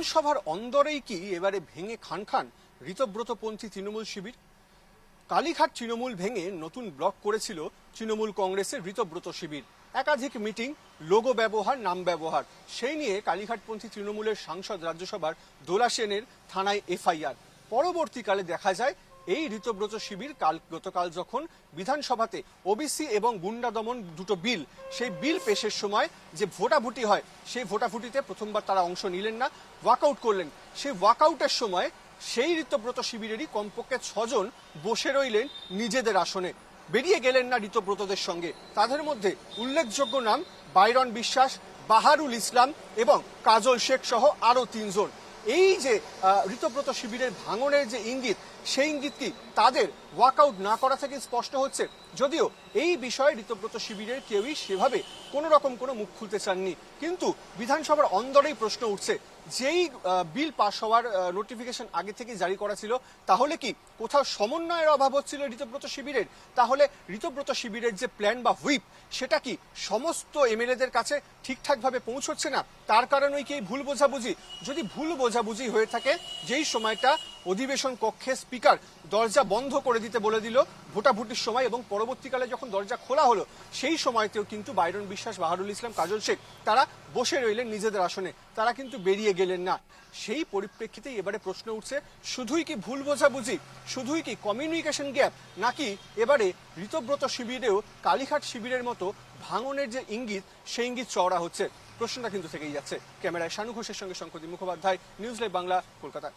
বিধানসভার অন্দরেই কি এবারে ভেঙে খান খান ঋতব্রতপন্থী তৃণমূল শিবির? কালীঘাট তৃণমূল ভেঙে নতুন ব্লক করেছিল তৃণমূল কংগ্রেসের ঋতব্রত শিবির। একাধিক মিটিং, লোগো ব্যবহার, নাম ব্যবহার, সেই নিয়ে কালীঘাটপন্থী তৃণমূলের সাংসদ রাজ্যসভার দোলা সেনের থানায় এফআইআর। পরবর্তীকালে দেখা যায় এই ঋতব্রত শিবির গতকাল যখন বিধানসভাতে ওবিসি এবং গুন্ডা দমন দুটো বিল, সেই বিল পেশের সময় যে ভোটাভুটি হয়, সেই ভোটাভুটিতে প্রথমবার তারা অংশ নিলেন না, ওয়াকআউট করলেন। সেই ওয়াকআউটের সময় সেই ঋতব্রত শিবিরেরই কমপক্ষে 6 জন বসে রইলেন নিজেদের আসনে, বেরিয়ে গেলেন না ঋতব্রতদের সঙ্গে। তাদের মধ্যে উল্লেখযোগ্য নাম বাইরন বিশ্বাস, বাহারুল ইসলাম এবং কাজল শেখ সহ আরো 3 জন। এই যে ঋতব্রত শিবিরের ভাঙনের যে ইঙ্গিত, সেই ইঙ্গিত কি তাদের ওয়াকআউট না করা থেকে স্পষ্ট হচ্ছে। যদিও এই বিষয়ে ঋতব্রত শিবিরের কেউই সেভাবে কোনো রকম কোনো মুখ খুলতে চাননি, কিন্তু বিধানসভার অন্দরেই প্রশ্ন উঠছে, যেই বিল পাশ হওয়ার নোটিফিকেশন আগে থেকে জারি করা ছিল, তাহলে কি কোথাও সমন্বয়ের অভাব হচ্ছিল ঋতব্রত শিবিরের? তাহলে ঋতব্রত শিবিরের যে প্ল্যান বা হুইপ, সেটা কি সমস্ত এমএলএদের কাছে ঠিকঠাকভাবে পৌঁছচ্ছে না? তার কারণেই কি ভুল বোঝাবুঝি? যদি ভুল বোঝাবুঝি হয়ে থাকে, যেই সময়টা অধিবেশন কক্ষে স্পিকার দরজা বন্ধ করে দিতে বলে দিল ভোটাভুটির সময়, এবং পরবর্তীকালে যখন দরজা খোলা হলো, সেই সময়তেও কিন্তু বাইরন বিশ্বাস, বাহারুল ইসলাম, কাজল শেখ তারা বসে রইলেন নিজেদের আসনে, তারা কিন্তু বেরিয়ে গেলেন না। সেই পরিপ্রেক্ষিতেই এবারে প্রশ্ন উঠছে, শুধুই কি ভুল বোঝাবুঝি, শুধুই কি কমিউনিকেশন গ্যাপ, নাকি এবারে ঋতব্রত শিবিরেও কালীঘাট শিবিরের মতো ভাঙনের যে ইঙ্গিত, সেই ইঙ্গিত চওড়া হচ্ছে? প্রশ্নটা কিন্তু থেকেই যাচ্ছে। ক্যামেরায় শানু ঘোষের সঙ্গে শঙ্করদীপ মুখোপাধ্যায়, নিউজ লাইভ বাংলা, কলকাতা।